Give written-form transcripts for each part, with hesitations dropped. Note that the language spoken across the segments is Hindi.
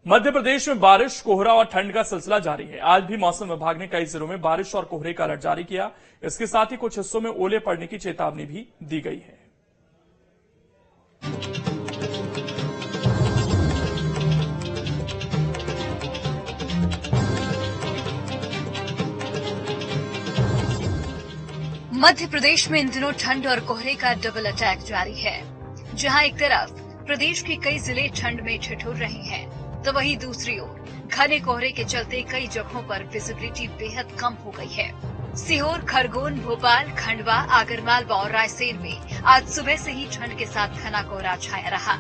मध्य प्रदेश में बारिश, कोहरा और ठंड का सिलसिला जारी है। आज भी मौसम विभाग ने कई जिलों में बारिश और कोहरे का अलर्ट जारी किया। इसके साथ ही कुछ हिस्सों में ओले पड़ने की चेतावनी भी दी गई है। मध्य प्रदेश में इन दिनों ठंड और कोहरे का डबल अटैक जारी है। जहां एक तरफ प्रदेश के कई जिले ठंड में ठिठुर रहे हैं, तो वहीं दूसरी ओर घने कोहरे के चलते कई जगहों पर विजिबिलिटी बेहद कम हो गई है। सीहोर, खरगोन, भोपाल, खंडवा, आगरमालवा और रायसेन में आज सुबह से ही ठंड के साथ घना कोहरा छाया रहा,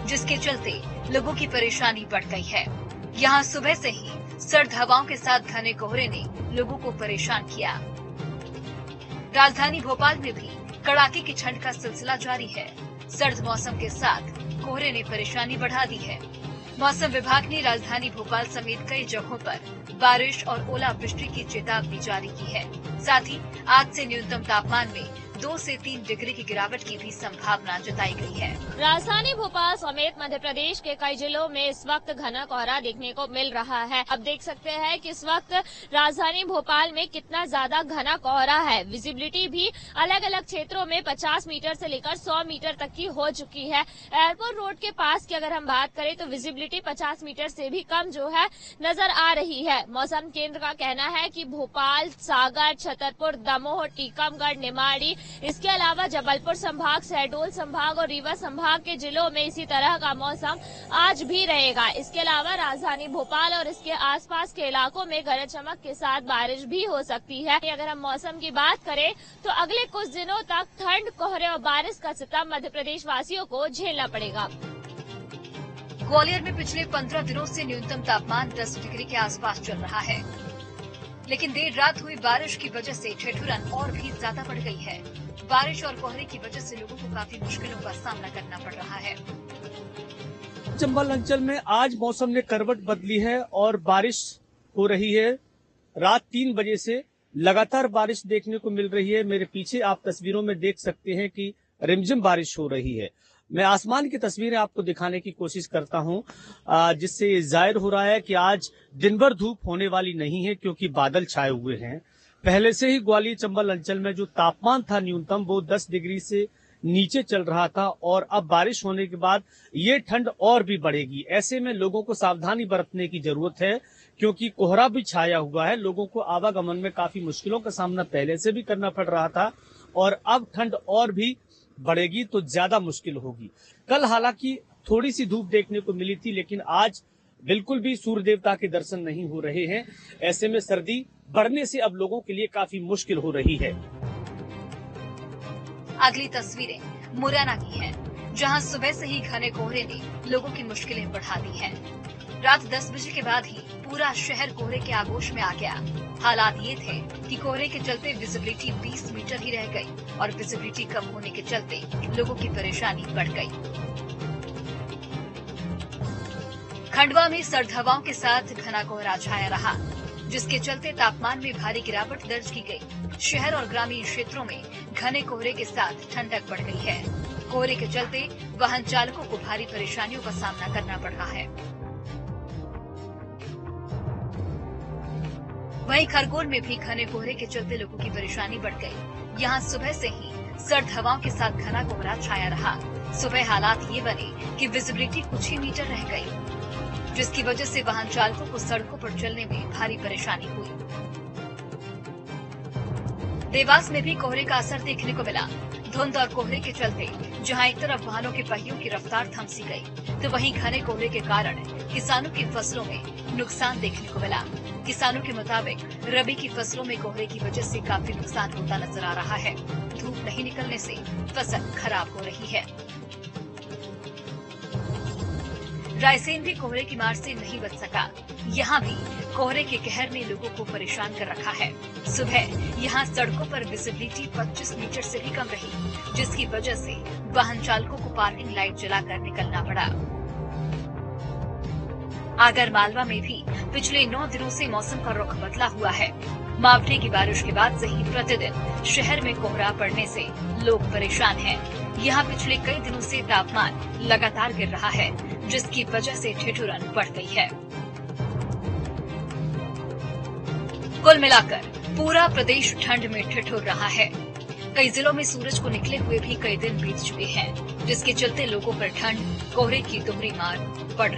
जिसके चलते लोगों की परेशानी बढ़ गई है। यहाँ सुबह से ही सर्द हवाओं के साथ घने कोहरे ने लोगों को परेशान किया। राजधानी भोपाल में भी कड़ाके की ठंड का सिलसिला जारी है। सर्द मौसम के साथ कोहरे ने परेशानी बढ़ा दी है। मौसम विभाग ने राजधानी भोपाल समेत कई जगहों पर बारिश और ओलावृष्टि की चेतावनी जारी की है। साथ ही आज से न्यूनतम तापमान में 2 से 3 डिग्री की गिरावट की भी संभावना जताई गई है। राजधानी भोपाल समेत मध्य प्रदेश के कई जिलों में इस वक्त घना कोहरा देखने को मिल रहा है। अब देख सकते हैं कि इस वक्त राजधानी भोपाल में कितना ज्यादा घना कोहरा है। विजिबिलिटी भी अलग अलग क्षेत्रों में 50 मीटर से लेकर 100 मीटर तक की हो चुकी है। एयरपोर्ट रोड के पास की अगर हम बात करें तो विजिबिलिटी 50 मीटर से भी कम जो है नजर आ रही है। मौसम केंद्र का कहना है कि भोपाल, सागर, छतरपुर, दमोह, टीकमगढ़, निमाड़ी, इसके अलावा जबलपुर संभाग, शहडोल संभाग और रीवा संभाग के जिलों में इसी तरह का मौसम आज भी रहेगा। इसके अलावा राजधानी भोपाल और इसके आसपास के इलाकों में गरज चमक के साथ बारिश भी हो सकती है। अगर हम मौसम की बात करें तो अगले कुछ दिनों तक ठंड, कोहरे और बारिश का सितम मध्य प्रदेश वासियों को झेलना पड़ेगा। ग्वालियर में पिछले 15 दिनों से न्यूनतम तापमान 10 डिग्री के आसपास चल रहा है, लेकिन देर रात हुई बारिश की वजह से ठिठुरन और भी ज्यादा बढ़ गई है। बारिश और कोहरे की वजह से लोगों को काफी मुश्किलों का सामना करना पड़ रहा है। चंबल अंचल में आज मौसम ने करवट बदली है और बारिश हो रही है। रात 3 बजे से लगातार बारिश देखने को मिल रही है। मेरे पीछे आप तस्वीरों में देख सकते हैं कि रिमझिम बारिश हो रही है। मैं आसमान की तस्वीरें आपको दिखाने की कोशिश करता हूं, जिससे ये जाहिर हो रहा है कि आज दिन भर धूप होने वाली नहीं है, क्योंकि बादल छाए हुए हैं। पहले से ही ग्वालियर चंबल अंचल में जो तापमान था न्यूनतम, वो 10 डिग्री से नीचे चल रहा था और अब बारिश होने के बाद ये ठंड और भी बढ़ेगी। ऐसे में लोगों को सावधानी बरतने की जरूरत है, क्योंकि कोहरा भी छाया हुआ है। लोगों को आवागमन में काफी मुश्किलों का सामना पहले से भी करना पड़ रहा था और अब ठंड और भी बढ़ेगी तो ज्यादा मुश्किल होगी। कल हालांकि थोड़ी सी धूप देखने को मिली थी, लेकिन आज बिल्कुल भी सूर्य देवता के दर्शन नहीं हो रहे हैं। ऐसे में सर्दी बढ़ने से अब लोगों के लिए काफी मुश्किल हो रही है। अगली तस्वीरें मुरैना की हैं, जहां सुबह से ही घने कोहरे ने लोगों की मुश्किलें बढ़ा दी हैं। रात 10 बजे के बाद ही पूरा शहर कोहरे के आगोश में आ गया। हालात ये थे कि कोहरे के चलते विजिबिलिटी 20 मीटर ही रह गई और विजिबिलिटी कम होने के चलते लोगों की परेशानी बढ़ गई। खंडवा में सर्द हवाओं के साथ घना कोहरा छाया रहा, जिसके चलते तापमान में भारी गिरावट दर्ज की गई। शहर और ग्रामीण क्षेत्रों में घने कोहरे के साथ ठंडक बढ़ गई है। कोहरे के चलते वाहन चालकों को भारी परेशानियों का सामना करना पड़ रहा है। वहीं खरगोन में भी घने कोहरे के चलते लोगों की परेशानी बढ़ गई। यहाँ सुबह से ही सर्द हवाओं के साथ घना कोहरा छाया रहा। सुबह हालात ये बने कि विजिबिलिटी कुछ ही मीटर रह गई, जिसकी वजह से वाहन चालकों को सड़कों पर चलने में भारी परेशानी हुई। देवास में भी कोहरे का असर देखने को मिला। धुंध और कोहरे के चलते जहां एक तरफ वाहनों के पहियों की रफ्तार थम सी गई, तो वहीं घने कोहरे के कारण किसानों की फसलों में नुकसान देखने को मिला। किसानों के मुताबिक रबी की फसलों में कोहरे की वजह से काफी नुकसान होता नजर आ रहा है। धूप नहीं निकलने से फसल खराब हो रही है। रायसेन भी कोहरे की मार से नहीं बच सका। यहाँ भी कोहरे के कहर ने लोगों को परेशान कर रखा है। सुबह यहाँ सड़कों पर विजिबिलिटी 25 मीटर से भी कम रही, जिसकी वजह से वाहन चालकों को पार्किंग लाइट जलाकर निकलना पड़ा। आगरमालवा में भी पिछले 9 दिनों से मौसम का रुख बदला हुआ है। मावठे की बारिश के बाद से ही प्रतिदिन शहर में कोहरा पड़ने से लोग परेशान हैं। यहाँ पिछले कई दिनों से तापमान लगातार गिर रहा है। जिसकी वजह से ठिठुरन बढ़ गई है। कुल मिलाकर पूरा प्रदेश ठंड में ठिठुर रहा है। कई जिलों में सूरज को निकले हुए भी कई दिन बीत चुके हैं, जिसके चलते लोगों पर ठंड कोहरे की दोहरी मार पड़